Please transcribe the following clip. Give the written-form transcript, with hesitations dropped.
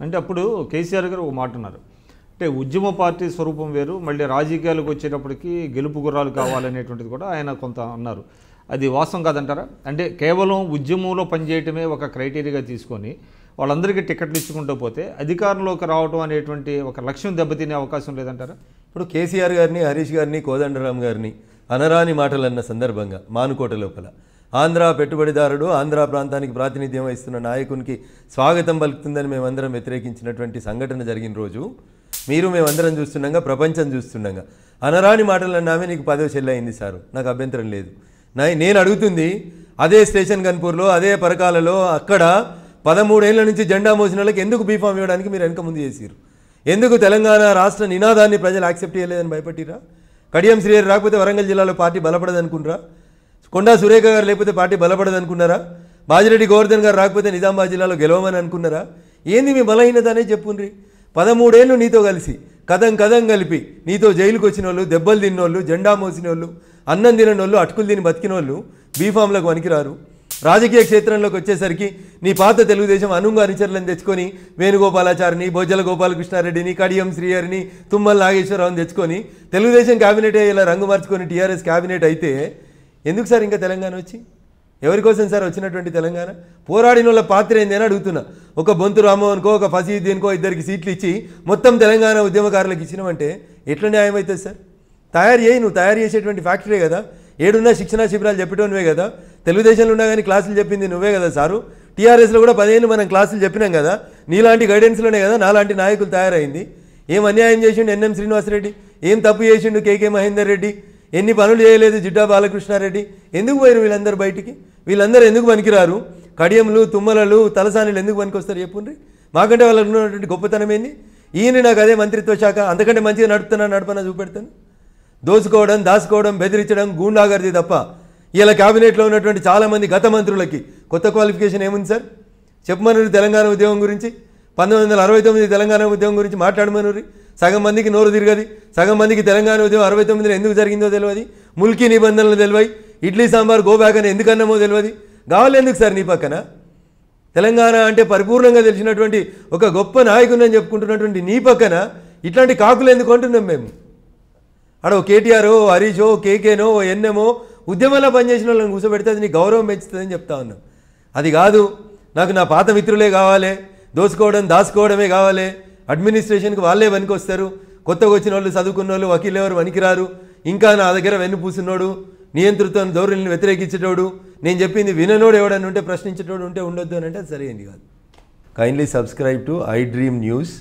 అంటే అప్పుడు కేసీఆర్ గారు ఒక మాట అన్నారు, అంటే ఉద్యమ పార్టీ స్వరూపం వేరు, మళ్ళీ రాజకీయాలకు వచ్చేటప్పటికి గెలుపు గుర్రాలు కావాలనేటువంటిది కూడా ఆయన కొంత అన్నారు. అది వాస్తవం కాదంటారా? అంటే కేవలం ఉద్యమంలో పనిచేయటమే ఒక క్రైటీరియాగా తీసుకొని వాళ్ళందరికీ టికెట్లు ఇచ్చుకుంటూ పోతే అధికారంలోకి రావడం అనేటువంటి ఒక లక్ష్యం దెబ్బతినే అవకాశం లేదంటారా? ఇప్పుడు కేసీఆర్ గారిని, హరీష్ గారిని, కోదండరామ్ గారిని అనరాని మాటలు అన్న సందర్భంగా మానుకోట లోపల ఆంధ్ర పెట్టుబడిదారుడు, ఆంధ్ర ప్రాంతానికి ప్రాతినిధ్యం వహిస్తున్న నాయకునికి స్వాగతం పలుకుతుందని మేమందరం వ్యతిరేకించినటువంటి సంఘటన జరిగిన రోజు మీరు మేమందరం చూస్తుండగా, ప్రపంచం చూస్తుండగా అనరాని మాటలు అన్నామే నీకు పదవి చెల్లయింది సారు, నాకు అభ్యంతరం లేదు. నేను అడుగుతుంది అదే స్టేషన్ గన్పూర్లో, అదే పరకాలలో అక్కడ 13 ఏళ్ల నుంచి జెండా మోసిన వాళ్ళకి ఎందుకు బీఫామ్ ఇవ్వడానికి మీరు వెనక ముందు చేసిరు? ఎందుకు తెలంగాణ రాష్ట్ర నినాదాన్ని ప్రజలు యాక్సెప్ట్ చేయలేదని భయపట్టిరా? కడియం శ్రీహరి రాకపోతే వరంగల్ జిల్లాలో పార్టీ బలపడదనుకున్నారా? కొండా సురేఖ గారు లేకపోతే పార్టీ బలపడదనుకున్నారా? బాజిరెడ్డి గోవర్ధన్ గారు రాకపోతే నిజామాబాద్ జిల్లాలో గెలవమని అనుకున్నారా? ఏంది మీ బలహీనత అనే చెప్పుండ్రి. 13 ఏళ్ళు నీతో కలిసి కథం కలిపి నీతో జైలుకు వచ్చిన వాళ్ళు, దెబ్బలు తిన్నోళ్ళు, జెండా మోసిన వాళ్ళు, అన్నం తినని వాళ్ళు, అటుకులు తిని బతికిన వాళ్ళు బీఫామ్లకు వనికిరారు. రాజకీయ క్షేత్రంలోకి వచ్చేసరికి నీ పాత తెలుగుదేశం అనుంగ అనుచరులను తెచ్చుకొని వేణుగోపాలాచారిని, బొజ్జల గోపాలకృష్ణారెడ్డిని, కడియం శ్రీహరిని, తుమ్మల నాగేశ్వరరావుని తెచ్చుకొని తెలుగుదేశం క్యాబినెట్ ఇలా రంగు మార్చుకొని టీఆర్ఎస్ క్యాబినెట్ అయితే ఎందుకు సార్ ఇంకా తెలంగాణ వచ్చి? ఎవరి కోసం సార్ వచ్చినటువంటి తెలంగాణ? పోరాడిన వాళ్ళ పాత్ర ఏంది అని అడుగుతున్నా. ఒక బొంతు రామోహన్కో, ఒక ఫసీద్దీన్కో 2 సీట్లు ఇచ్చి మొత్తం తెలంగాణ ఉద్యమకారులకు ఇచ్చినామంటే ఎట్లా న్యాయం అవుతుంది సార్? నువ్వు తయారు చేసేటువంటి ఫ్యాక్టరీ కదా. ఏడున్నా శిక్షణా శిబిరాలు చెప్పేటోనివే కదా. తెలుగుదేశంలో ఉన్నా కానీ క్లాసులు చెప్పింది నువ్వే కదా సారు. టీఆర్ఎస్లో కూడా 10 ఏళ్ళు మనం క్లాసులు చెప్పినాం కదా. నీలాంటి గైడెన్స్లోనే కదా నాలాంటి నాయకులు తయారైంది. ఏం అన్యాయం చేసిండు ఎన్ఎం శ్రీనివాసరెడ్డి? ఏం తప్పు చేసిండు కేకే మహేందర్ రెడ్డి? ఎన్ని పనులు చేయలేదు జిడ్డా బాలకృష్ణారెడ్డి? ఎందుకు పోయారు వీళ్ళందరూ బయటికి? వీళ్ళందరూ ఎందుకు పనికిరారు? కడియంలు, తుమ్మలలు, తలసానిలు ఎందుకు పనికొస్తారు చెప్పుండ్రి? మాకంటే వాళ్ళకు ఉన్నటువంటి గొప్పతనం ఏంది? ఈయన నాకు అదే మంత్రిత్వ శాఖ అంతకంటే మంచిగా నడపనా చూపెడతాను. దోచుకోవడం, దాచుకోవడం, బెదిరించడం, గూండాగర్ది తప్ప ఇలా క్యాబినెట్లో ఉన్నటువంటి చాలామంది గత మంత్రులకి కొత్త క్వాలిఫికేషన్ ఏముంది సార్? చెప్పమన్నారు తెలంగాణ ఉద్యమం గురించి. 1969 తెలంగాణ ఉద్యమం గురించి మాట్లాడమనురి. సగం మందికి నోరు తిరగది. సగం మందికి తెలంగాణ ఉద్యమం 69లో ఎందుకు జరిగిందో తెలియదు. ముల్కీ నిబంధనలు తెలివై, ఇడ్లీ సాంబార్ గోబ్యాక్ అని ఎందుకన్నామో తెలియదు. కావాలి ఎందుకు సార్ నీ పక్కన? తెలంగాణ అంటే పరిపూర్ణంగా తెలిసినటువంటి ఒక గొప్ప నాయకుని అని చెప్పుకుంటున్నటువంటి నీ పక్కన ఇట్లాంటి కాకులు ఎందుకు అంటున్నాం మేము? అడో కేటీఆర్, హరీషో, కేకేనో, ఎన్ఎమో ఉద్యమంలో పనిచేసిన వాళ్ళని కూర్చోబెడితే అది నీ గౌరవం పెంచుతుందని చెప్తా ఉన్నాం. అది కాదు, నాకు నా పాత మిత్రులే కావాలి, దోచుకోవడం దాచుకోవడమే కావాలి, అడ్మినిస్ట్రేషన్కి వాళ్ళే పనికొస్తారు, కొత్తగా వచ్చిన వాళ్ళు, చదువుకున్న వాళ్ళు, వకీలు ఎవరు పనికిరారు, ఇంకా నా దగ్గర వెన్నుపూసినోడు, నియంతృత్వం ధోరణిని వ్యతిరేకించేటోడు, నేను చెప్పింది విననోడు ఎవడని ఉంటే, ప్రశ్నించేటోడు ఉంటే ఉండొద్దు అని అంటే అది సరైంది కాదు. Kindly subscribe to I dream news.